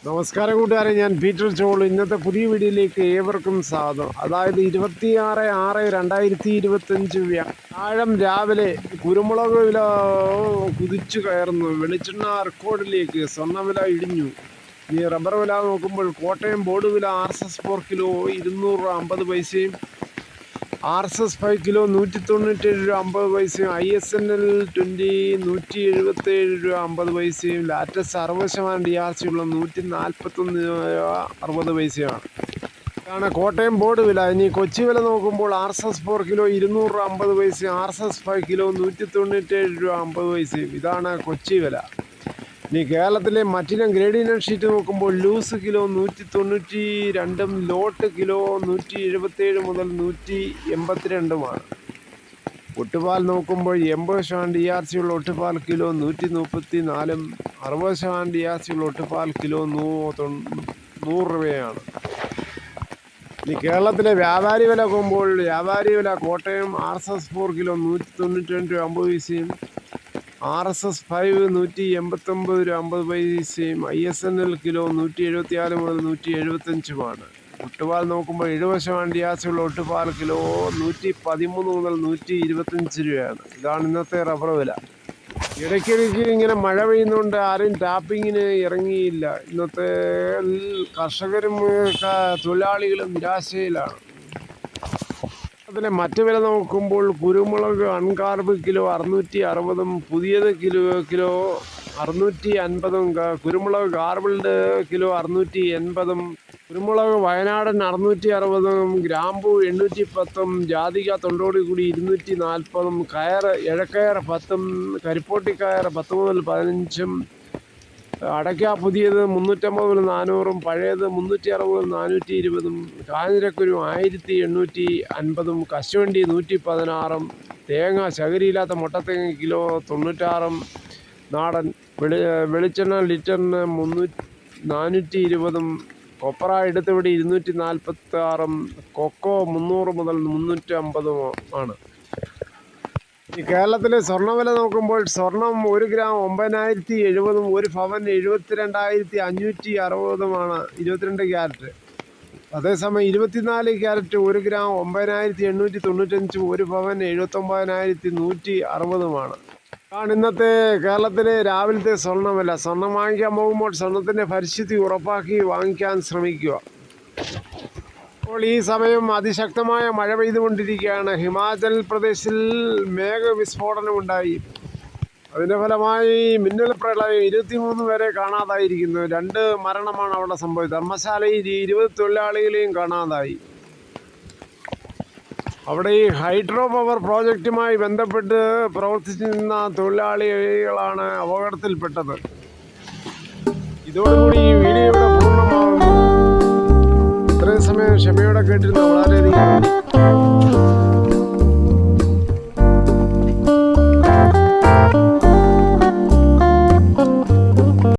നമസ്കാരം കൂട്ടുകാരെ, ഞാൻ പീറ്റർ ചോളു. ഇന്നത്തെ പുതിയ വീഡിയോയിലേക്ക് ഏവർക്കും സ്വാഗതം. അതായത് 26/6/2025 വ്യാഴം രാവിലെ കുരുമുളക് വില കുതിച്ചു കയറുന്നു. വെളിച്ചെണ്ണ റെക്കോർഡിലേക്ക്, സ്വർണ്ണവില ഇടിഞ്ഞു. ഇനി റബ്ബർ വില നോക്കുമ്പോൾ കോട്ടയം ബോർഡ് വില RSS 4 കിലോ 250 RSS 5 കിലോ 197 രൂപ 50 പൈസയും, ISNL 20 177 രൂപ 50 പൈസയും, ലാറ്റസ് 60% DRC ഉള്ള 141 രൂപ 60 പൈസയാണ്. ഇതാണ് കോട്ടയം ബോർഡ് വില. ഇനി കൊച്ചി വില നോക്കുമ്പോൾ RSS 4 കിലോ 200 രൂപ 50 പൈസയും, RSS 5 കിലോ 197 രൂപ 50 പൈസയും. ഇതാണ് കൊച്ചി വില. ഇനി കേരളത്തിലെ മറ്റിനം ഗ്രേഡിയൻ ഷീറ്റ് നോക്കുമ്പോൾ ലൂസ് കിലോ 192 ലോട്ട് കിലോ 177 മുതൽ 182. ഒട്ടുപാൽ നോക്കുമ്പോൾ 80% DRC ഉള്ള ഒട്ടുപാൽ കിലോ 134, 60% DRC ഉള്ള ഒട്ടുപാൽ കിലോ 100 രൂപയാണ്. ഇനി കേരളത്തിലെ വ്യാപാരി വില നോക്കുമ്പോൾ വ്യാപാരി വില കോട്ടയം RSS 4 കിലോ 192 രൂപ 50 പൈസയും, RSS 5 189 രൂപ 50 പൈസയും, ISNL കിലോ 174 മുതൽ 175. ഒട്ടുപാൽ നോക്കുമ്പോൾ 70% DRC ഉള്ള ഒട്ടുപാൽ കിലോ 113 മുതൽ 125 രൂപയാണ്. ഇതാണ് ഇന്നത്തെ റബ്ബർ വില. ഇടയ്ക്കിടയ്ക്ക് ഇങ്ങനെ മഴ പെയ്യുന്നതുകൊണ്ട് ആരും ടാപ്പിങ്ങിന് ഇറങ്ങിയില്ല. ഇന്നത്തെ കർഷകരും തൊഴിലാളികളും നിരാശയിലാണ്. അതിലെ മറ്റ് വില നോക്കുമ്പോൾ കുരുമുളക് അൺകാർബ് കിലോ 660, പുതിയത് കിലോ 650, കുരുമുളക് ഗാർബിൾഡ് കിലോ 680, കുരുമുളക് വയനാടൻ 660, ഗ്രാമ്പു 810, ജാതിക തൊണ്ടോട് കൂടി 240, കയർ ഇഴക്കയർ 10, കരിപ്പോട്ടിക്കയർ 10 മുതൽ 15, അടയ്ക്ക പുതിയത് 350 മുതൽ 400, പഴയത് 360 420, കാഞ്ഞിരക്കുരു 1850, കശുവണ്ടി 116, തേങ്ങ ശകരിയില്ലാത്ത മുട്ടത്തേങ്ങ കിലോ 96, നാടൻ വെളിച്ചെണ്ണ ലിറ്ററിന് 420, കൊപ്ര എടുത്തുപിടി 246, കൊക്കോ 300 മുതൽ 350 ആണ്. ഈ കേരളത്തിലെ സ്വർണ്ണവില നോക്കുമ്പോൾ സ്വർണം 1 ഗ്രാം 9,070, 1 പവൻ 72,560 22 ക്യാരറ്റ്. അതേസമയം 24 ക്യാരറ്റ് 1 ഗ്രാം 9,895, 1 പവൻ 79,160. ആണ് ഇന്നത്തെ കേരളത്തിലെ രാവിലത്തെ സ്വർണ്ണവില. സ്വർണം വാങ്ങിക്കാൻ പോകുമ്പോൾ സ്വർണത്തിൻ്റെ പരിശുദ്ധി ഉറപ്പാക്കി വാങ്ങിക്കാൻ ശ്രമിക്കുക. ഇപ്പോൾ ഈ സമയം അതിശക്തമായ മഴ പെയ്തുകൊണ്ടിരിക്കുകയാണ്. ഹിമാചൽ പ്രദേശിൽ മേഘവിസ്ഫോടനമുണ്ടായി. അതിൻ്റെ ഫലമായി മിന്നൽ പ്രളയം 23 പേരെ കാണാതായിരിക്കുന്നു. 2 മരണമാണ് അവിടെ സംഭവിച്ചത്. ധർമ്മശാലയിൽ 20 തൊഴിലാളികളെയും കാണാതായി. അവിടെ ഈ ഹൈഡ്രോ പവർ പ്രോജക്റ്റുമായി ബന്ധപ്പെട്ട് പ്രവർത്തിച്ചിരുന്ന തൊഴിലാളികളാണ് അപകടത്തിൽപ്പെട്ടത്. ഇതോടുകൂടി ഈ വീഡിയോ ഇവിടെ പൂർണ്ണമാകുന്നു. ഇത്രയും സമയം ക്ഷമയോടെ കേട്ടിരുന്ന വളരെയധികം